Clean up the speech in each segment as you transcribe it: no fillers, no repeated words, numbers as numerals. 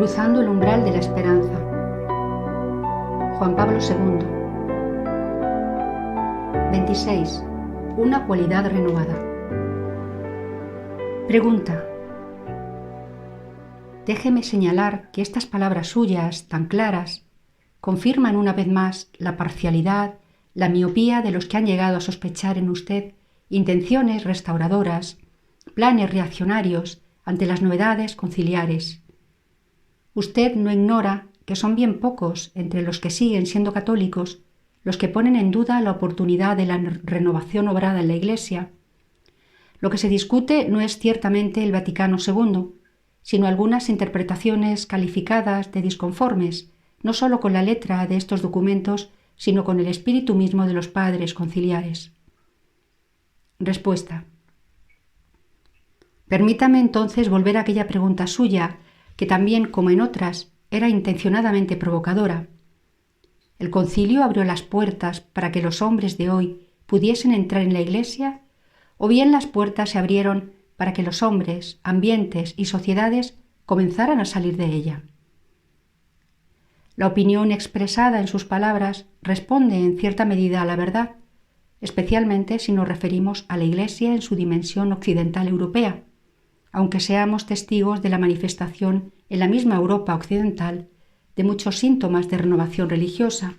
Cruzando el umbral de la esperanza. Juan Pablo II. 26. Una cualidad renovada. Pregunta. Déjeme señalar que estas palabras suyas, tan claras, confirman una vez más la parcialidad, la miopía de los que han llegado a sospechar en usted intenciones restauradoras, planes reaccionarios ante las novedades conciliares. Usted no ignora que son bien pocos entre los que siguen siendo católicos los que ponen en duda la oportunidad de la renovación obrada en la Iglesia. Lo que se discute no es ciertamente el Vaticano II, sino algunas interpretaciones calificadas de disconformes, no solo con la letra de estos documentos, sino con el espíritu mismo de los padres conciliares. Respuesta. Permítame entonces volver a aquella pregunta suya, que también, como en otras, era intencionadamente provocadora. ¿El concilio abrió las puertas para que los hombres de hoy pudiesen entrar en la Iglesia? ¿O bien las puertas se abrieron para que los hombres, ambientes y sociedades comenzaran a salir de ella? La opinión expresada en sus palabras responde en cierta medida a la verdad, especialmente si nos referimos a la Iglesia en su dimensión occidental europea, aunque seamos testigos de la manifestación en la misma Europa occidental de muchos síntomas de renovación religiosa.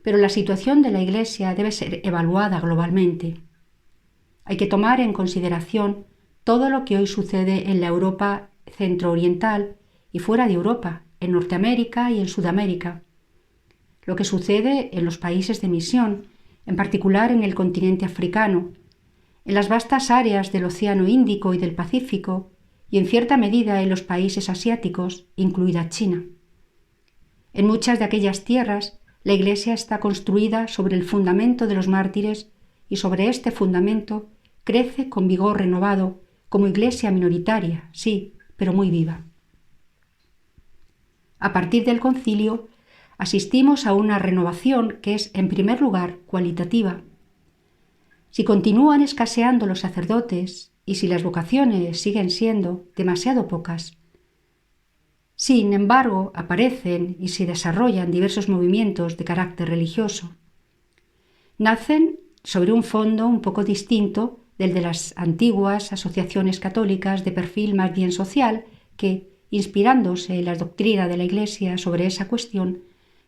Pero la situación de la Iglesia debe ser evaluada globalmente. Hay que tomar en consideración todo lo que hoy sucede en la Europa centro-oriental y fuera de Europa, en Norteamérica y en Sudamérica, lo que sucede en los países de misión, en particular en el continente africano, en las vastas áreas del Océano Índico y del Pacífico, y en cierta medida en los países asiáticos, incluida China. En muchas de aquellas tierras, la Iglesia está construida sobre el fundamento de los mártires y sobre este fundamento crece con vigor renovado como Iglesia minoritaria, sí, pero muy viva. A partir del concilio, asistimos a una renovación que es, en primer lugar, cualitativa. Si continúan escaseando los sacerdotes y si las vocaciones siguen siendo demasiado pocas, sin embargo, aparecen y se desarrollan diversos movimientos de carácter religioso. Nacen sobre un fondo un poco distinto del de las antiguas asociaciones católicas de perfil más bien social que, inspirándose en la doctrina de la Iglesia sobre esa cuestión,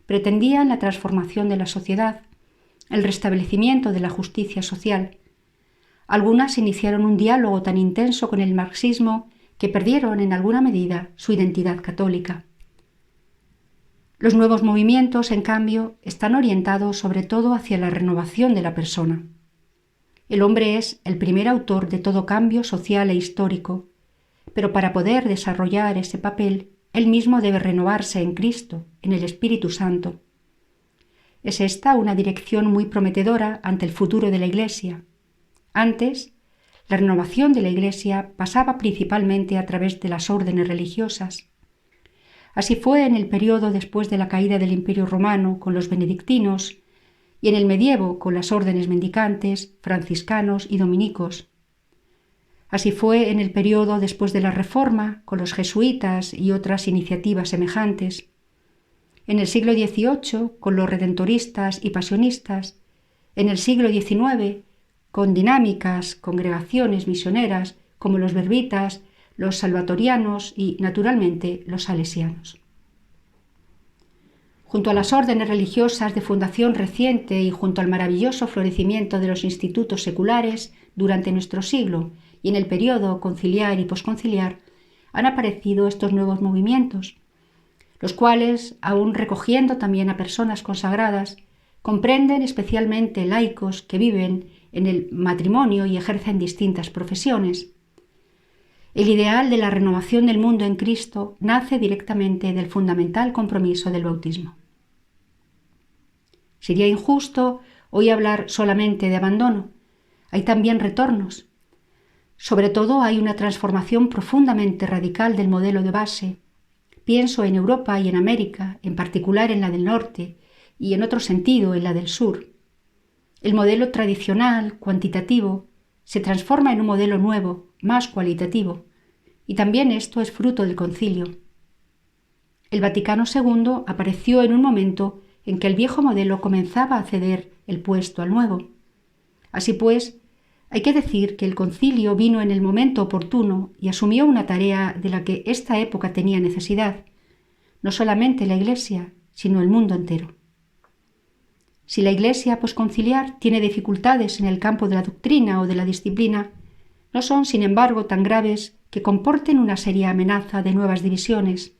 pretendían la transformación de la sociedad, el restablecimiento de la justicia social. Algunas iniciaron un diálogo tan intenso con el marxismo que perdieron en alguna medida su identidad católica. Los nuevos movimientos, en cambio, están orientados sobre todo hacia la renovación de la persona. El hombre es el primer autor de todo cambio social e histórico, pero para poder desarrollar ese papel, él mismo debe renovarse en Cristo, en el Espíritu Santo. Es esta una dirección muy prometedora ante el futuro de la Iglesia. Antes, la renovación de la Iglesia pasaba principalmente a través de las órdenes religiosas. Así fue en el período después de la caída del Imperio Romano con los benedictinos y en el medievo con las órdenes mendicantes, franciscanos y dominicos. Así fue en el período después de la Reforma con los jesuitas y otras iniciativas semejantes. En el siglo XVIII con los redentoristas y pasionistas, en el siglo XIX con dinámicas congregaciones misioneras como los verbitas, los salvatorianos y, naturalmente, los salesianos. Junto a las órdenes religiosas de fundación reciente y junto al maravilloso florecimiento de los institutos seculares durante nuestro siglo y en el período conciliar y posconciliar, han aparecido estos nuevos movimientos, los cuales, aun recogiendo también a personas consagradas, comprenden especialmente laicos que viven en el matrimonio y ejercen distintas profesiones. El ideal de la renovación del mundo en Cristo nace directamente del fundamental compromiso del bautismo. Sería injusto hoy hablar solamente de abandono. Hay también retornos. Sobre todo hay una transformación profundamente radical del modelo de base. Pienso en Europa y en América, en particular en la del norte, y en otro sentido en la del sur. El modelo tradicional, cuantitativo, se transforma en un modelo nuevo, más cualitativo, y también esto es fruto del concilio. El Vaticano II apareció en un momento en que el viejo modelo comenzaba a ceder el puesto al nuevo. Así pues, hay que decir que el concilio vino en el momento oportuno y asumió una tarea de la que esta época tenía necesidad, no solamente la Iglesia, sino el mundo entero. Si la Iglesia posconciliar tiene dificultades en el campo de la doctrina o de la disciplina, no son, sin embargo, tan graves que comporten una seria amenaza de nuevas divisiones.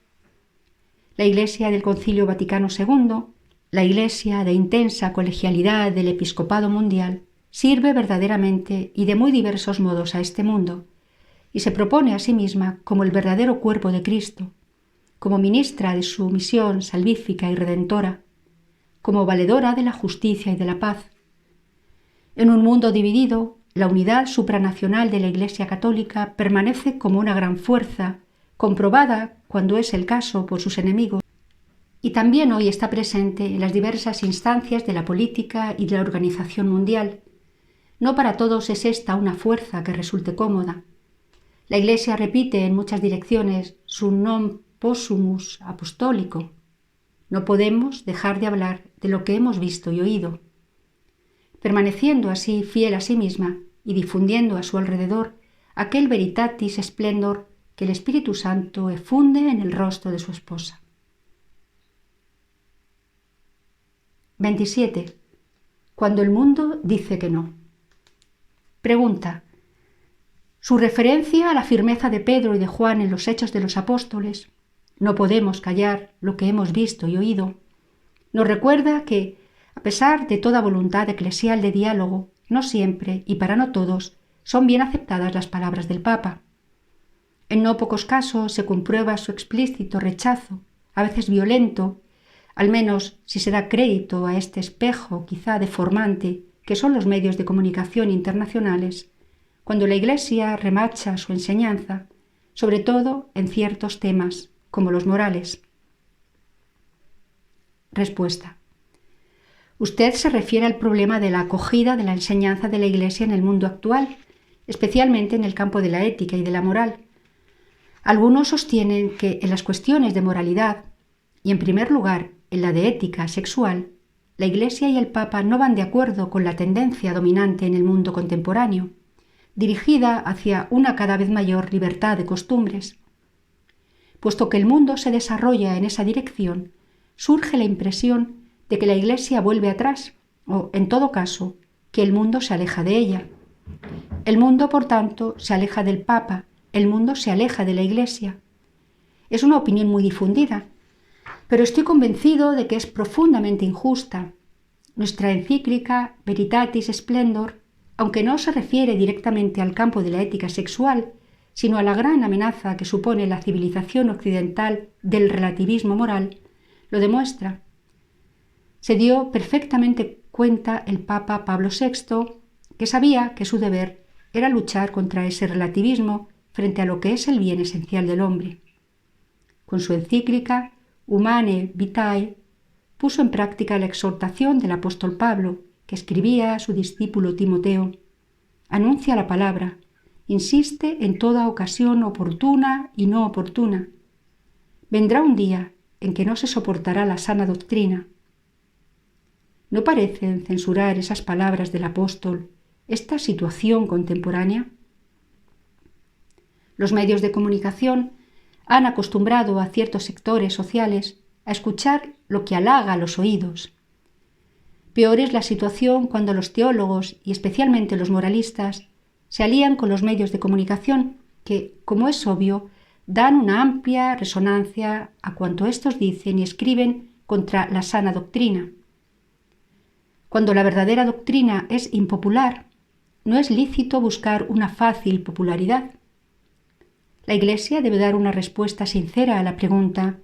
La Iglesia del Concilio Vaticano II, la Iglesia de intensa colegialidad del Episcopado Mundial, sirve verdaderamente y de muy diversos modos a este mundo, y se propone a sí misma como el verdadero cuerpo de Cristo, como ministra de su misión salvífica y redentora, como valedora de la justicia y de la paz. En un mundo dividido, la unidad supranacional de la Iglesia Católica permanece como una gran fuerza, comprobada, cuando es el caso, por sus enemigos, y también hoy está presente en las diversas instancias de la política y de la organización mundial. No para todos es esta una fuerza que resulte cómoda. La Iglesia repite en muchas direcciones su non possumus apostólico. No podemos dejar de hablar de lo que hemos visto y oído. Permaneciendo así fiel a sí misma y difundiendo a su alrededor aquel veritatis splendor que el Espíritu Santo efunde en el rostro de su esposa. 27. Cuando el mundo dice que no. Pregunta. Su referencia a la firmeza de Pedro y de Juan en los Hechos de los Apóstoles, no podemos callar lo que hemos visto y oído, nos recuerda que, a pesar de toda voluntad eclesial de diálogo, no siempre y para no todos son bien aceptadas las palabras del Papa. En no pocos casos se comprueba su explícito rechazo, a veces violento, al menos si se da crédito a este espejo quizá deformante que son los medios de comunicación internacionales, cuando la Iglesia remacha su enseñanza, sobre todo en ciertos temas, como los morales. Respuesta. Usted se refiere al problema de la acogida de la enseñanza de la Iglesia en el mundo actual, especialmente en el campo de la ética y de la moral. Algunos sostienen que en las cuestiones de moralidad, y en primer lugar en la de ética sexual, la Iglesia y el Papa no van de acuerdo con la tendencia dominante en el mundo contemporáneo, dirigida hacia una cada vez mayor libertad de costumbres. Puesto que el mundo se desarrolla en esa dirección, surge la impresión de que la Iglesia vuelve atrás, o, en todo caso, que el mundo se aleja de ella. El mundo, por tanto, se aleja del Papa, el mundo se aleja de la Iglesia. Es una opinión muy difundida, pero estoy convencido de que es profundamente injusta. Nuestra encíclica Veritatis Splendor, aunque no se refiere directamente al campo de la ética sexual, sino a la gran amenaza que supone la civilización occidental del relativismo moral, lo demuestra. Se dio perfectamente cuenta el Papa Pablo VI, que sabía que su deber era luchar contra ese relativismo frente a lo que es el bien esencial del hombre. Con su encíclica Humanae Vitae, puso en práctica la exhortación del apóstol Pablo, que escribía a su discípulo Timoteo. Anuncia la palabra, insiste en toda ocasión oportuna y no oportuna. Vendrá un día en que no se soportará la sana doctrina. ¿No parecen censurar esas palabras del apóstol esta situación contemporánea? Los medios de comunicación han acostumbrado a ciertos sectores sociales a escuchar lo que halaga a los oídos. Peor es la situación cuando los teólogos, y especialmente los moralistas, se alían con los medios de comunicación que, como es obvio, dan una amplia resonancia a cuanto éstos dicen y escriben contra la sana doctrina. Cuando la verdadera doctrina es impopular, no es lícito buscar una fácil popularidad. La Iglesia debe dar una respuesta sincera a la pregunta: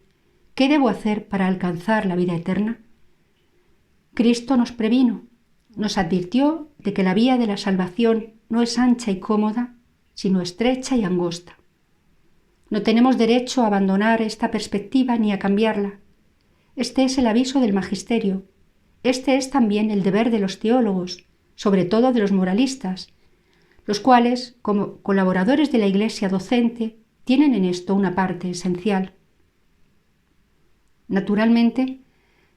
¿qué debo hacer para alcanzar la vida eterna? Cristo nos previno, nos advirtió de que la vía de la salvación no es ancha y cómoda, sino estrecha y angosta. No tenemos derecho a abandonar esta perspectiva ni a cambiarla. Este es el aviso del magisterio. Este es también el deber de los teólogos, sobre todo de los moralistas, los cuales, como colaboradores de la Iglesia docente, tienen en esto una parte esencial. Naturalmente,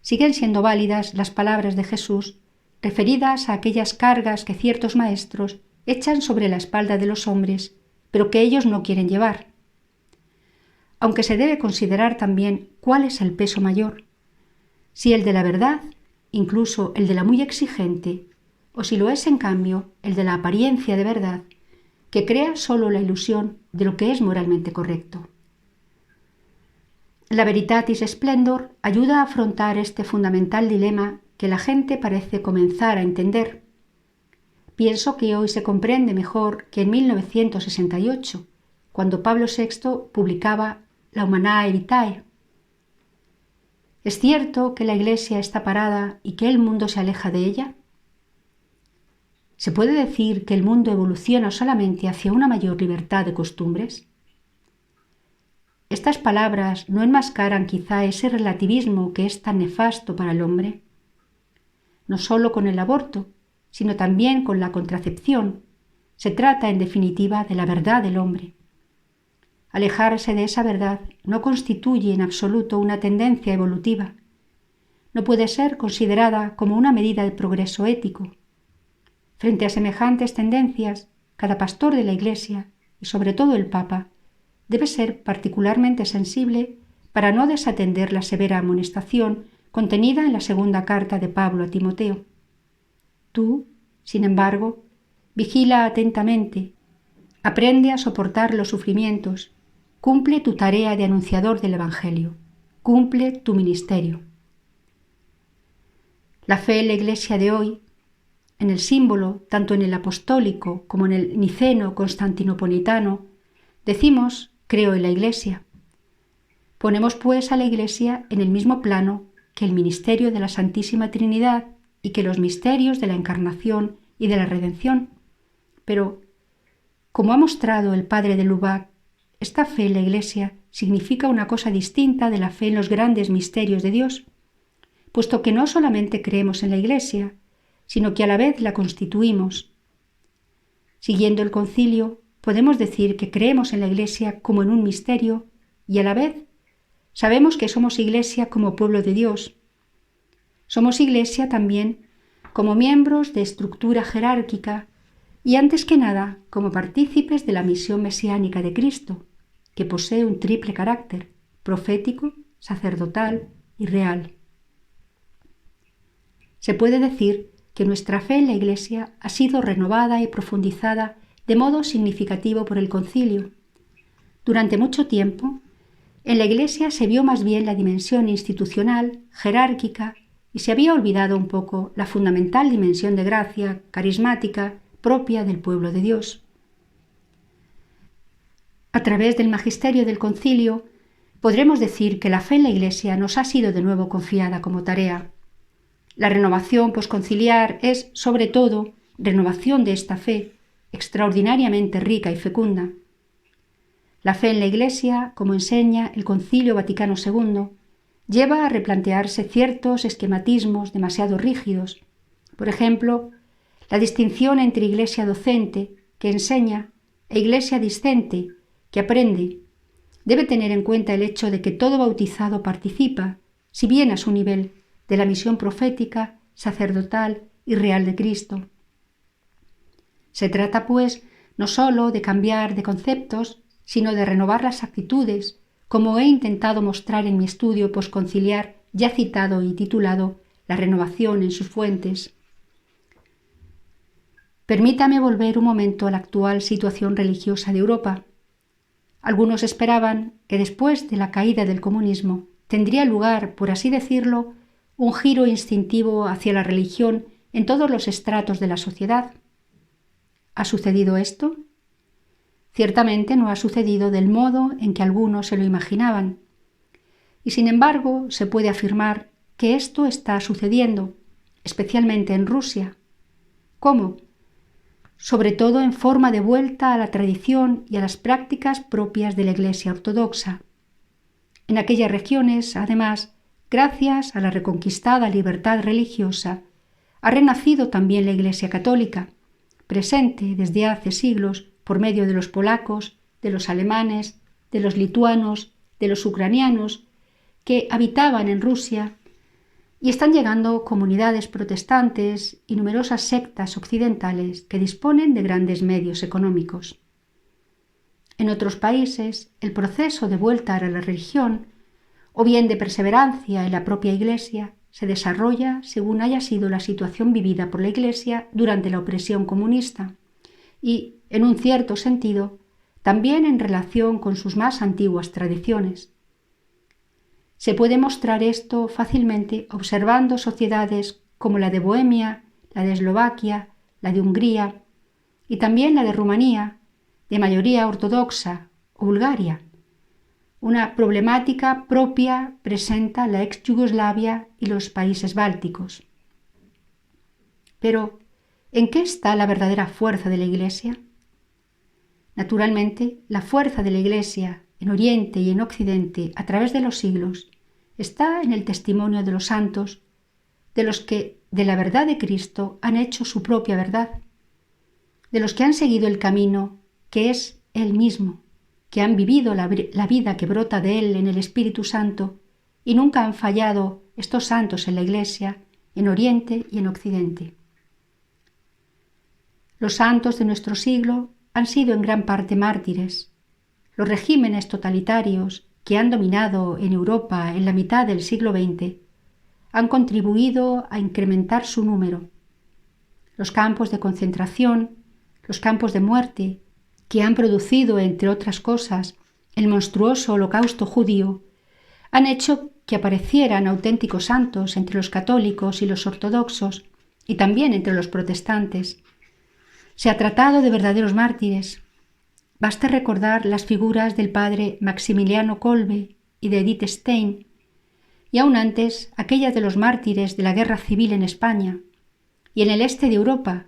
siguen siendo válidas las palabras de Jesús referidas a aquellas cargas que ciertos maestros echan sobre la espalda de los hombres, pero que ellos no quieren llevar. Aunque se debe considerar también cuál es el peso mayor, si el de la verdad, incluso el de la muy exigente, o si lo es en cambio el de la apariencia de verdad, que crea solo la ilusión de lo que es moralmente correcto. La Veritatis Splendor ayuda a afrontar este fundamental dilema que la gente parece comenzar a entender. Pienso que hoy se comprende mejor que en 1968, cuando Pablo VI publicaba La Humanae Vitae. ¿Es cierto que la Iglesia está parada y que el mundo se aleja de ella? ¿Se puede decir que el mundo evoluciona solamente hacia una mayor libertad de costumbres? Estas palabras no enmascaran quizá ese relativismo que es tan nefasto para el hombre. No solo con el aborto, sino también con la contracepción, se trata en definitiva de la verdad del hombre. Alejarse de esa verdad no constituye en absoluto una tendencia evolutiva. No puede ser considerada como una medida de progreso ético. Frente a semejantes tendencias, cada pastor de la Iglesia, y sobre todo el Papa, debe ser particularmente sensible para no desatender la severa amonestación contenida en la segunda carta de Pablo a Timoteo. Tú, sin embargo, vigila atentamente, aprende a soportar los sufrimientos, cumple tu tarea de anunciador del Evangelio, cumple tu ministerio. La fe en la Iglesia de hoy, en el símbolo, tanto en el apostólico como en el niceno constantinopolitano, decimos, creo en la Iglesia. Ponemos pues a la Iglesia en el mismo plano que el ministerio de la Santísima Trinidad y que los misterios de la Encarnación y de la Redención. Pero, como ha mostrado el padre de Lubac, esta fe en la Iglesia significa una cosa distinta de la fe en los grandes misterios de Dios, puesto que no solamente creemos en la Iglesia, sino que a la vez la constituimos. Siguiendo el concilio, podemos decir que creemos en la Iglesia como en un misterio y a la vez sabemos que somos Iglesia como pueblo de Dios. Somos Iglesia también como miembros de estructura jerárquica y antes que nada como partícipes de la misión mesiánica de Cristo, que posee un triple carácter, profético, sacerdotal y real. Se puede decir que nuestra fe en la Iglesia ha sido renovada y profundizada de modo significativo por el concilio. Durante mucho tiempo, en la Iglesia se vio más bien la dimensión institucional, jerárquica, y se había olvidado un poco la fundamental dimensión de gracia, carismática, propia del pueblo de Dios. A través del magisterio del concilio, podremos decir que la fe en la Iglesia nos ha sido de nuevo confiada como tarea. La renovación posconciliar es, sobre todo, renovación de esta fe, extraordinariamente rica y fecunda. La fe en la Iglesia, como enseña el Concilio Vaticano II, lleva a replantearse ciertos esquematismos demasiado rígidos. Por ejemplo, la distinción entre Iglesia docente, que enseña, e Iglesia discente, que aprende, debe tener en cuenta el hecho de que todo bautizado participa, si bien a su nivel, de la misión profética, sacerdotal y real de Cristo. Se trata, pues, no sólo de cambiar de conceptos, sino de renovar las actitudes, como he intentado mostrar en mi estudio posconciliar ya citado y titulado La renovación en sus fuentes. Permítame volver un momento a la actual situación religiosa de Europa. Algunos esperaban que después de la caída del comunismo tendría lugar, por así decirlo, un giro instintivo hacia la religión en todos los estratos de la sociedad. ¿Ha sucedido esto? Ciertamente no ha sucedido del modo en que algunos se lo imaginaban. Y sin embargo, se puede afirmar que esto está sucediendo, especialmente en Rusia. ¿Cómo? Sobre todo en forma de vuelta a la tradición y a las prácticas propias de la Iglesia ortodoxa. En aquellas regiones, además, gracias a la reconquistada libertad religiosa, ha renacido también la Iglesia católica, presente desde hace siglos por medio de los polacos, de los alemanes, de los lituanos, de los ucranianos, que habitaban en Rusia y están llegando comunidades protestantes y numerosas sectas occidentales que disponen de grandes medios económicos. En otros países, el proceso de vuelta a la religión, o bien de perseverancia en la propia Iglesia, se desarrolla según haya sido la situación vivida por la Iglesia durante la opresión comunista y, en un cierto sentido, también en relación con sus más antiguas tradiciones. Se puede mostrar esto fácilmente observando sociedades como la de Bohemia, la de Eslovaquia, la de Hungría y también la de Rumanía, de mayoría ortodoxa, o Bulgaria. Una problemática propia presenta la ex Yugoslavia y los países bálticos. Pero, ¿en qué está la verdadera fuerza de la Iglesia? Naturalmente, la fuerza de la Iglesia en Oriente y en Occidente a través de los siglos está en el testimonio de los santos, de los que de la verdad de Cristo han hecho su propia verdad, de los que han seguido el camino que es Él mismo, que han vivido la vida que brota de Él en el Espíritu Santo y nunca han fallado estos santos en la Iglesia, en Oriente y en Occidente. Los santos de nuestro siglo han sido en gran parte mártires. Los regímenes totalitarios que han dominado en Europa en la mitad del siglo XX han contribuido a incrementar su número. Los campos de concentración, los campos de muerte, que han producido, entre otras cosas, el monstruoso holocausto judío, han hecho que aparecieran auténticos santos entre los católicos y los ortodoxos y también entre los protestantes. Se ha tratado de verdaderos mártires. Basta recordar las figuras del padre Maximiliano Kolbe y de Edith Stein, y aún antes aquellas de los mártires de la guerra civil en España y en el este de Europa.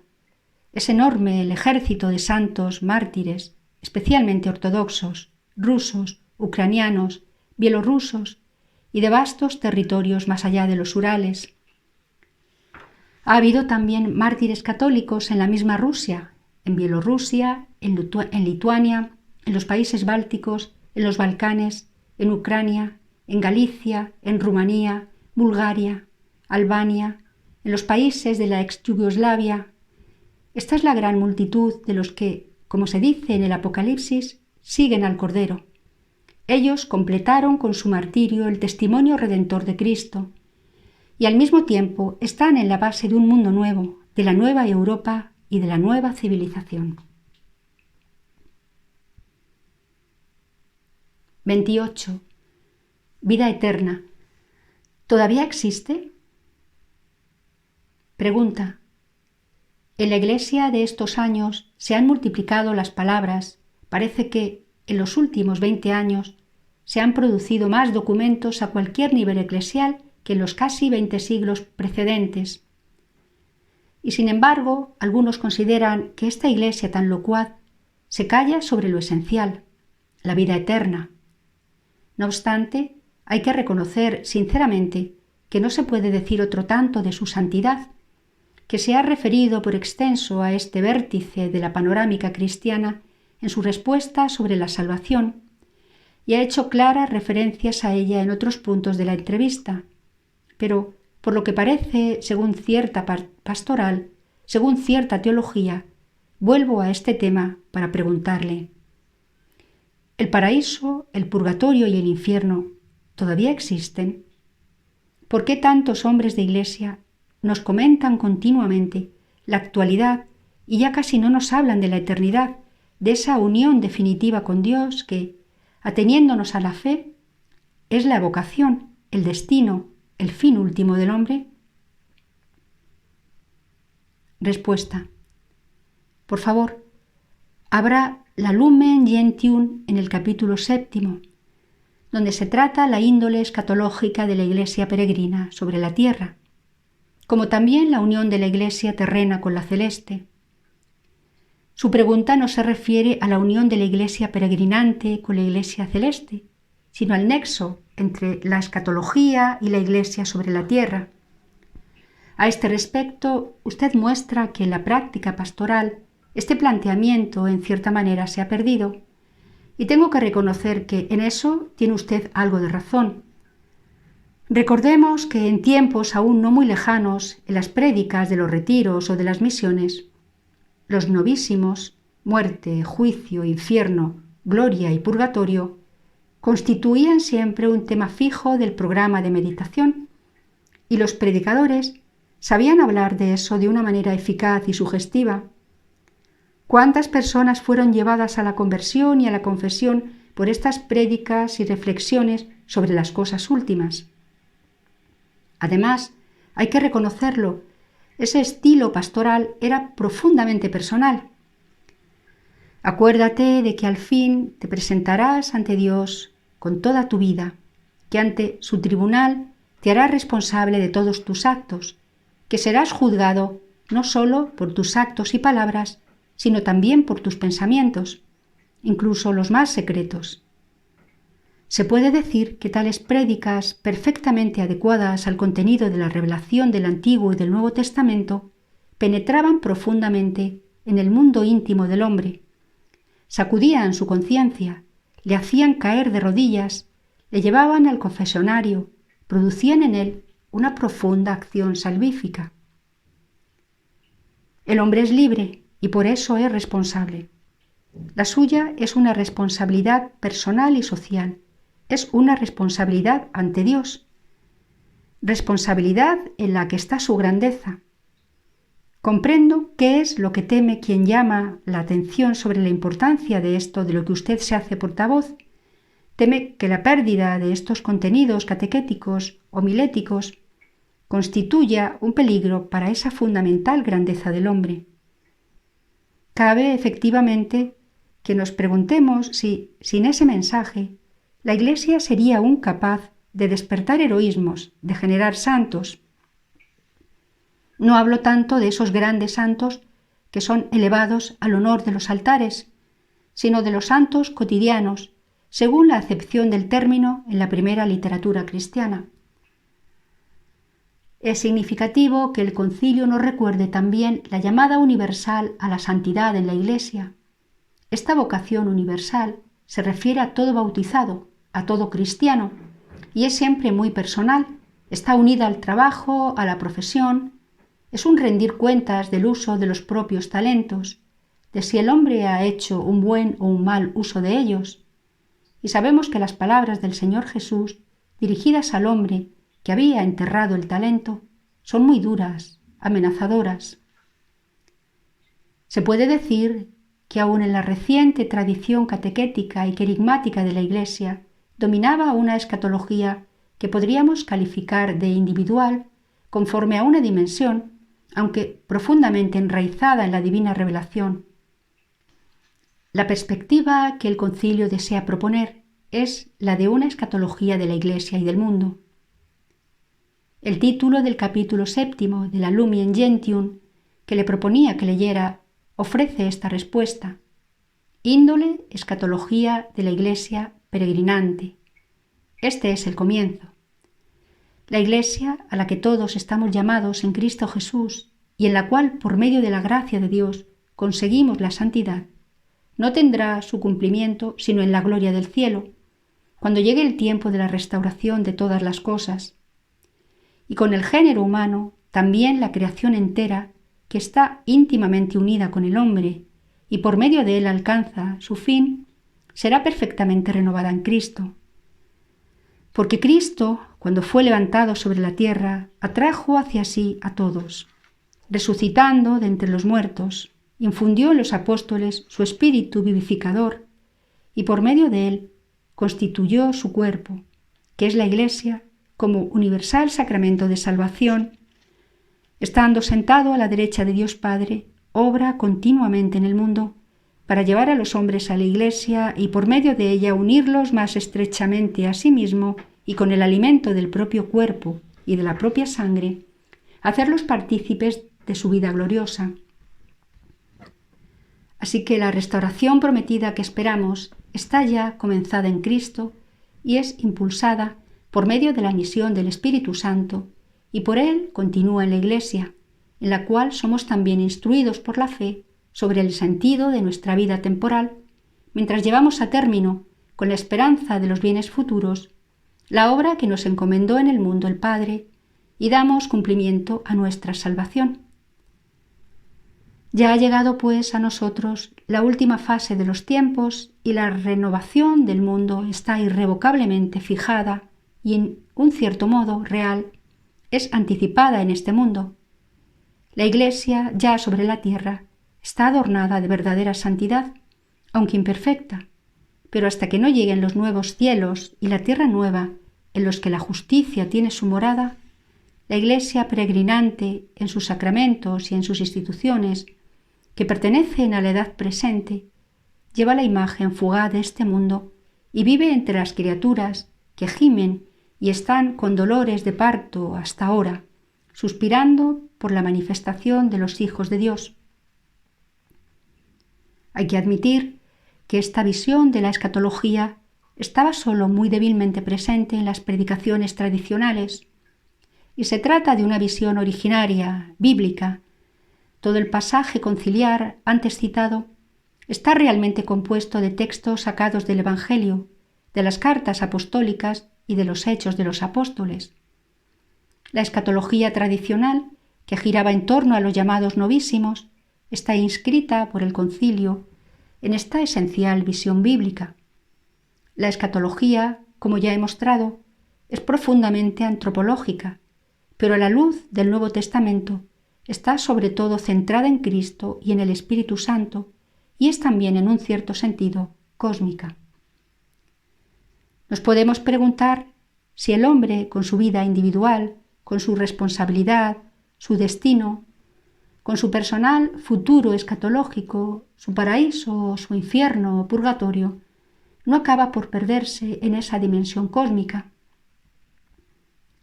Es enorme el ejército de santos mártires, especialmente ortodoxos, rusos, ucranianos, bielorrusos y de vastos territorios más allá de los Urales. Ha habido también mártires católicos en la misma Rusia, en Bielorrusia, en Lituania, en los países bálticos, en los Balcanes, en Ucrania, en Galicia, en Rumanía, Bulgaria, Albania, en los países de la ex Yugoslavia. Esta es la gran multitud de los que, como se dice en el Apocalipsis, siguen al Cordero. Ellos completaron con su martirio el testimonio redentor de Cristo y al mismo tiempo están en la base de un mundo nuevo, de la nueva Europa y de la nueva civilización. 28. Vida eterna. ¿Todavía existe? Pregunta. En la Iglesia de estos años se han multiplicado las palabras. Parece que, en los últimos 20 años, se han producido más documentos a cualquier nivel eclesial que en los casi 20 siglos precedentes. Y sin embargo, algunos consideran que esta Iglesia tan locuaz se calla sobre lo esencial, la vida eterna. No obstante, hay que reconocer sinceramente que no se puede decir otro tanto de su santidad, que se ha referido por extenso a este vértice de la panorámica cristiana en su respuesta sobre la salvación y ha hecho claras referencias a ella en otros puntos de la entrevista. Pero, por lo que parece, según cierta pastoral, según cierta teología, vuelvo a este tema para preguntarle: ¿el paraíso, el purgatorio y el infierno todavía existen? ¿Por qué tantos hombres de Iglesia nos comentan continuamente la actualidad y ya casi no nos hablan de la eternidad, de esa unión definitiva con Dios que, ateniéndonos a la fe, es la vocación, el destino, el fin último del hombre? Respuesta. Por favor, abra la Lumen Gentium en el capítulo 7, donde se trata la índole escatológica de la Iglesia peregrina sobre la tierra, como también la unión de la Iglesia terrena con la celeste. Su pregunta no se refiere a la unión de la Iglesia peregrinante con la Iglesia celeste, sino al nexo entre la escatología y la Iglesia sobre la tierra. A este respecto, usted muestra que en la práctica pastoral este planteamiento en cierta manera se ha perdido, y tengo que reconocer que en eso tiene usted algo de razón. Recordemos que en tiempos aún no muy lejanos, en las prédicas de los retiros o de las misiones, los novísimos, muerte, juicio, infierno, gloria y purgatorio, constituían siempre un tema fijo del programa de meditación, y los predicadores sabían hablar de eso de una manera eficaz y sugestiva. ¿Cuántas personas fueron llevadas a la conversión y a la confesión por estas prédicas y reflexiones sobre las cosas últimas? Además, hay que reconocerlo, ese estilo pastoral era profundamente personal. Acuérdate de que al fin te presentarás ante Dios con toda tu vida, que ante su tribunal te hará responsable de todos tus actos, que serás juzgado no solo por tus actos y palabras, sino también por tus pensamientos, incluso los más secretos. Se puede decir que tales prédicas, perfectamente adecuadas al contenido de la revelación del Antiguo y del Nuevo Testamento, penetraban profundamente en el mundo íntimo del hombre, sacudían su conciencia, le hacían caer de rodillas, le llevaban al confesionario, producían en él una profunda acción salvífica. El hombre es libre y por eso es responsable. La suya es una responsabilidad personal y social, es una responsabilidad ante Dios, responsabilidad en la que está su grandeza. Comprendo qué es lo que teme quien llama la atención sobre la importancia de esto de lo que usted se hace portavoz. Teme que la pérdida de estos contenidos catequéticos, homiléticos, constituya un peligro para esa fundamental grandeza del hombre. Cabe efectivamente que nos preguntemos si, sin ese mensaje, la Iglesia sería aún capaz de despertar heroísmos, de generar santos. No hablo tanto de esos grandes santos que son elevados al honor de los altares, sino de los santos cotidianos, según la acepción del término en la primera literatura cristiana. Es significativo que el Concilio nos recuerde también la llamada universal a la santidad en la Iglesia. Esta vocación universal se refiere a todo bautizado, a todo cristiano, y es siempre muy personal, está unida al trabajo, a la profesión, es un rendir cuentas del uso de los propios talentos, de si el hombre ha hecho un buen o un mal uso de ellos. Y sabemos que las palabras del Señor Jesús, dirigidas al hombre que había enterrado el talento, son muy duras, amenazadoras. Se puede decir que aun en la reciente tradición catequética y querigmática de la Iglesia dominaba una escatología que podríamos calificar de individual conforme a una dimensión, aunque profundamente enraizada en la divina revelación. La perspectiva que el Concilio desea proponer es la de una escatología de la Iglesia y del mundo. El título del capítulo 7 de la Lumen Gentium, que le proponía que leyera, ofrece esta respuesta. Índole escatología de la Iglesia peregrinante. Este es el comienzo. La Iglesia, a la que todos estamos llamados en Cristo Jesús y en la cual, por medio de la gracia de Dios, conseguimos la santidad, no tendrá su cumplimiento sino en la gloria del cielo, cuando llegue el tiempo de la restauración de todas las cosas. Y con el género humano, también la creación entera, que está íntimamente unida con el hombre y por medio de él alcanza su fin, será perfectamente renovada en Cristo. Porque Cristo, cuando fue levantado sobre la tierra, atrajo hacia sí a todos, resucitando de entre los muertos, infundió en los apóstoles su espíritu vivificador y por medio de él constituyó su cuerpo, que es la Iglesia, como universal sacramento de salvación. Estando sentado a la derecha de Dios Padre, obra continuamente en el mundo para llevar a los hombres a la Iglesia y por medio de ella unirlos más estrechamente a sí mismo y con el alimento del propio cuerpo y de la propia sangre, hacerlos partícipes de su vida gloriosa. Así que la restauración prometida que esperamos está ya comenzada en Cristo y es impulsada por medio de la misión del Espíritu Santo y por él continúa en la Iglesia, en la cual somos también instruidos por la fe sobre el sentido de nuestra vida temporal, mientras llevamos a término, con la esperanza de los bienes futuros, la obra que nos encomendó en el mundo el Padre, y damos cumplimiento a nuestra salvación. Ya ha llegado, pues, a nosotros la última fase de los tiempos y la renovación del mundo está irrevocablemente fijada y, en un cierto modo real, es anticipada en este mundo. La Iglesia, ya sobre la tierra, está adornada de verdadera santidad, aunque imperfecta, pero hasta que no lleguen los nuevos cielos y la tierra nueva en los que la justicia tiene su morada, la Iglesia peregrinante en sus sacramentos y en sus instituciones, que pertenecen a la edad presente, lleva la imagen fugaz de este mundo y vive entre las criaturas que gimen y están con dolores de parto hasta ahora, suspirando por la manifestación de los hijos de Dios. Hay que admitir que esta visión de la escatología estaba solo muy débilmente presente en las predicaciones tradicionales, y se trata de una visión originaria, bíblica. Todo el pasaje conciliar antes citado está realmente compuesto de textos sacados del Evangelio, de las cartas apostólicas y de los Hechos de los Apóstoles. La escatología tradicional, que giraba en torno a los llamados novísimos, está inscrita por el Concilio en esta esencial visión bíblica. La escatología, como ya he mostrado, es profundamente antropológica, pero a la luz del Nuevo Testamento está sobre todo centrada en Cristo y en el Espíritu Santo, y es también en un cierto sentido cósmica. Nos podemos preguntar si el hombre, con su vida individual, con su responsabilidad, su destino, con su personal futuro escatológico, su paraíso, su infierno o purgatorio, no acaba por perderse en esa dimensión cósmica.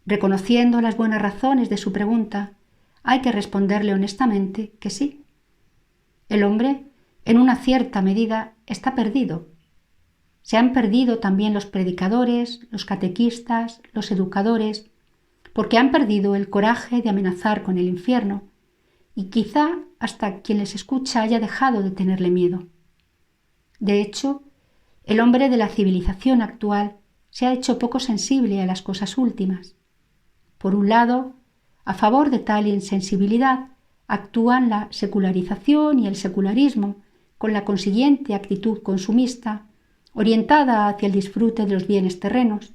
Reconociendo las buenas razones de su pregunta, hay que responderle honestamente que sí. El hombre, en una cierta medida, está perdido. Se han perdido también los predicadores, los catequistas, los educadores, porque han perdido el coraje de amenazar con el infierno, y quizá hasta quien les escucha haya dejado de tenerle miedo. De hecho, el hombre de la civilización actual se ha hecho poco sensible a las cosas últimas. Por un lado, a favor de tal insensibilidad actúan la secularización y el secularismo, con la consiguiente actitud consumista, orientada hacia el disfrute de los bienes terrenos.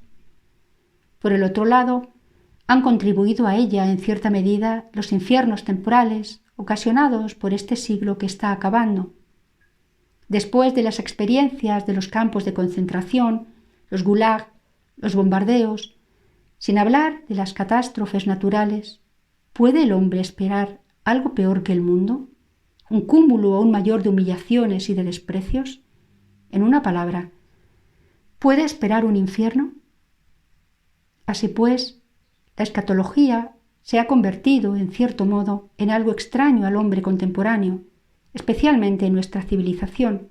Por el otro lado, han contribuido a ella en cierta medida los infiernos temporales ocasionados por este siglo que está acabando. Después de las experiencias de los campos de concentración, los gulag, los bombardeos, sin hablar de las catástrofes naturales, ¿puede el hombre esperar algo peor que el mundo? ¿Un cúmulo aún mayor de humillaciones y de desprecios? En una palabra, ¿puede esperar un infierno? Así pues, la escatología se ha convertido, en cierto modo, en algo extraño al hombre contemporáneo, especialmente en nuestra civilización.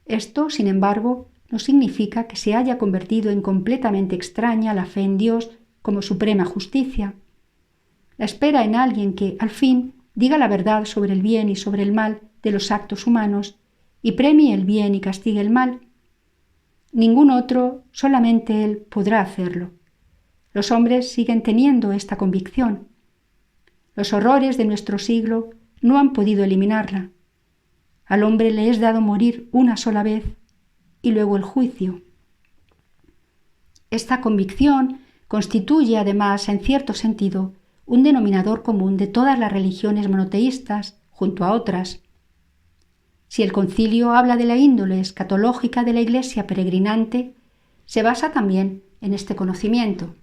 Esto, sin embargo, no significa que se haya convertido en completamente extraña la fe en Dios como suprema justicia. La espera en alguien que, al fin, diga la verdad sobre el bien y sobre el mal de los actos humanos y premie el bien y castigue el mal. Ningún otro, solamente Él, podrá hacerlo. Los hombres siguen teniendo esta convicción. Los horrores de nuestro siglo no han podido eliminarla. Al hombre le es dado morir una sola vez y luego el juicio. Esta convicción constituye, además, en cierto sentido, un denominador común de todas las religiones monoteístas, junto a otras. Si el concilio habla de la índole escatológica de la Iglesia peregrinante, se basa también en este conocimiento.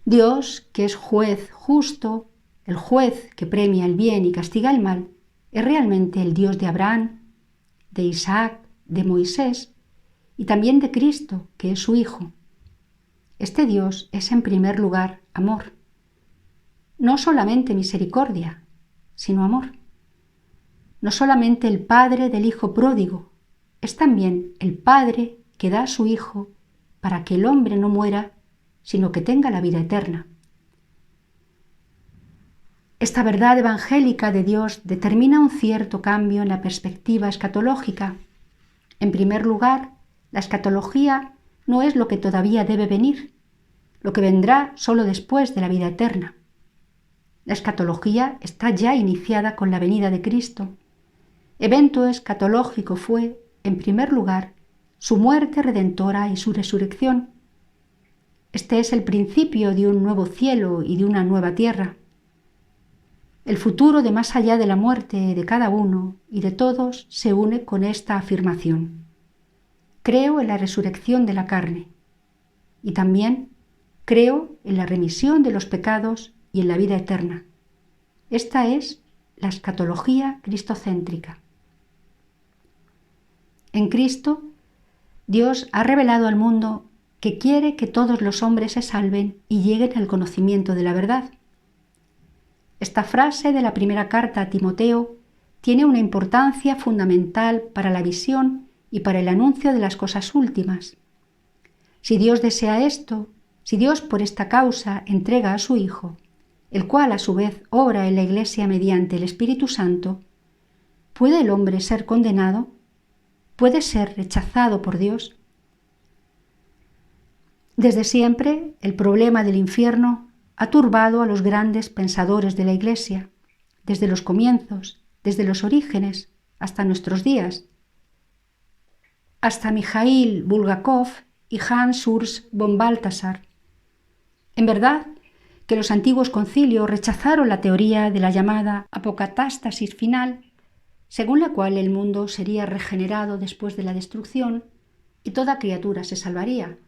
Dios, que es juez justo, el juez que premia el bien y castiga el mal, es realmente el Dios de Abraham, de Isaac, de Moisés y también de Cristo, que es su Hijo. Este Dios es en primer lugar amor. No solamente misericordia, sino amor. No solamente el Padre del Hijo pródigo, es también el Padre que da a su Hijo para que el hombre no muera, sino que tenga la vida eterna. Esta verdad evangélica de Dios determina un cierto cambio en la perspectiva escatológica. En primer lugar, la escatología no es lo que todavía debe venir, lo que vendrá solo después de la vida eterna. La escatología está ya iniciada con la venida de Cristo. Evento escatológico fue, en primer lugar, su muerte redentora y su resurrección. Este es el principio de un nuevo cielo y de una nueva tierra. El futuro de más allá de la muerte de cada uno y de todos se une con esta afirmación. Creo en la resurrección de la carne y también creo en la remisión de los pecados y en la vida eterna. Esta es la escatología cristocéntrica. En Cristo, Dios ha revelado al mundo que quiere que todos los hombres se salven y lleguen al conocimiento de la verdad. Esta frase de la primera carta a Timoteo tiene una importancia fundamental para la visión y para el anuncio de las cosas últimas. Si Dios desea esto, si Dios por esta causa entrega a su Hijo, el cual a su vez obra en la Iglesia mediante el Espíritu Santo, ¿puede el hombre ser condenado? ¿Puede ser rechazado por Dios? Desde siempre, el problema del infierno ha turbado a los grandes pensadores de la Iglesia, desde los comienzos, desde los orígenes, hasta nuestros días. Hasta Mikhail Bulgakov y Hans Urs von Balthasar. En verdad, que los antiguos concilios rechazaron la teoría de la llamada apocatástasis final, según la cual el mundo sería regenerado después de la destrucción y toda criatura se salvaría.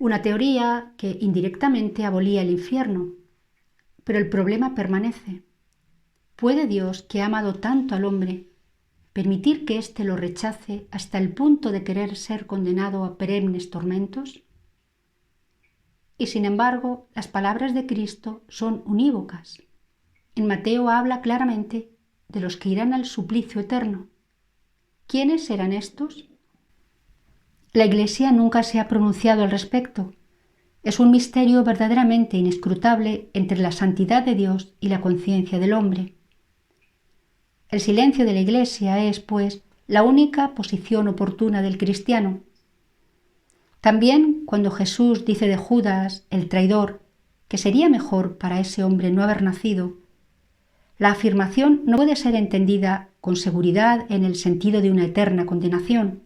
Una teoría que indirectamente abolía el infierno. Pero el problema permanece. ¿Puede Dios, que ha amado tanto al hombre, permitir que éste lo rechace hasta el punto de querer ser condenado a perennes tormentos? Y sin embargo, las palabras de Cristo son unívocas. En Mateo habla claramente de los que irán al suplicio eterno. ¿Quiénes serán estos? La Iglesia nunca se ha pronunciado al respecto. Es un misterio verdaderamente inescrutable entre la santidad de Dios y la conciencia del hombre. El silencio de la Iglesia es, pues, la única posición oportuna del cristiano. También cuando Jesús dice de Judas, el traidor, que sería mejor para ese hombre no haber nacido, la afirmación no puede ser entendida con seguridad en el sentido de una eterna condenación.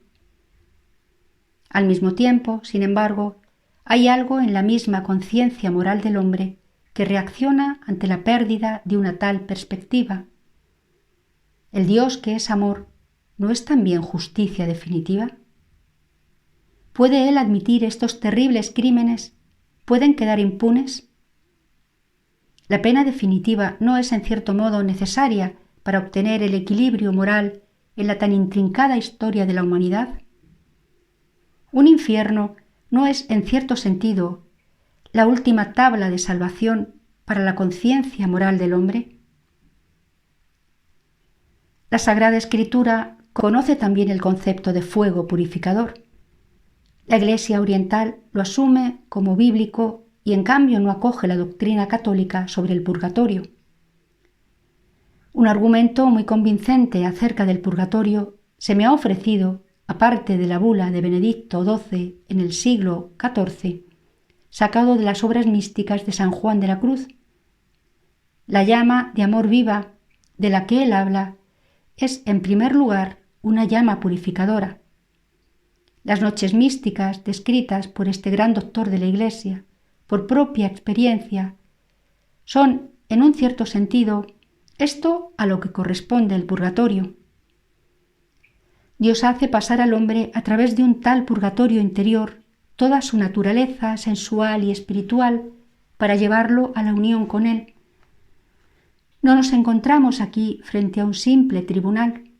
Al mismo tiempo, sin embargo, hay algo en la misma conciencia moral del hombre que reacciona ante la pérdida de una tal perspectiva. ¿El Dios que es amor no es también justicia definitiva? ¿Puede Él admitir estos terribles crímenes? ¿Pueden quedar impunes? La pena definitiva no es en cierto modo necesaria para obtener el equilibrio moral en la tan intrincada historia de la humanidad. Un infierno no es, en cierto sentido, la última tabla de salvación para la conciencia moral del hombre. La Sagrada Escritura conoce también el concepto de fuego purificador. La Iglesia oriental lo asume como bíblico y en cambio no acoge la doctrina católica sobre el purgatorio. Un argumento muy convincente acerca del purgatorio se me ha ofrecido, aparte de la bula de Benedicto XII en el siglo XIV, sacado de las obras místicas de San Juan de la Cruz. La llama de amor viva de la que él habla es, en primer lugar, una llama purificadora. Las noches místicas descritas por este gran doctor de la Iglesia, por propia experiencia, son, en un cierto sentido, esto a lo que corresponde el purgatorio. Dios hace pasar al hombre a través de un tal purgatorio interior toda su naturaleza sensual y espiritual para llevarlo a la unión con Él. No nos encontramos aquí frente a un simple tribunal.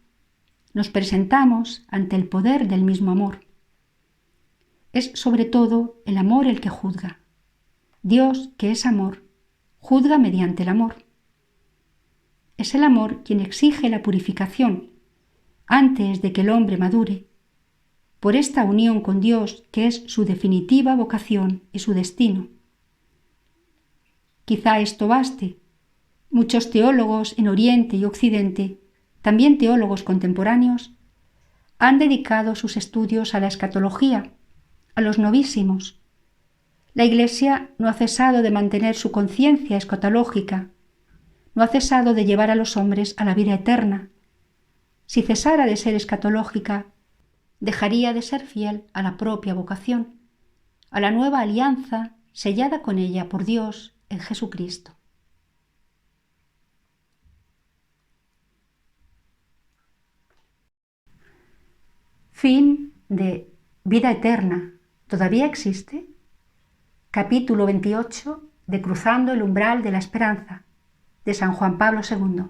Nos presentamos ante el poder del mismo amor. Es sobre todo el amor el que juzga. Dios, que es amor, juzga mediante el amor. Es el amor quien exige la purificación antes de que el hombre madure, por esta unión con Dios que es su definitiva vocación y su destino. Quizá esto baste. Muchos teólogos en Oriente y Occidente, también teólogos contemporáneos, han dedicado sus estudios a la escatología, a los novísimos. La Iglesia no ha cesado de mantener su conciencia escatológica, no ha cesado de llevar a los hombres a la vida eterna. Si cesara de ser escatológica, dejaría de ser fiel a la propia vocación, a la nueva alianza sellada con ella por Dios en Jesucristo. Fin de Vida Eterna. ¿Todavía existe? Capítulo 28 de Cruzando el umbral de la esperanza, de San Juan Pablo II.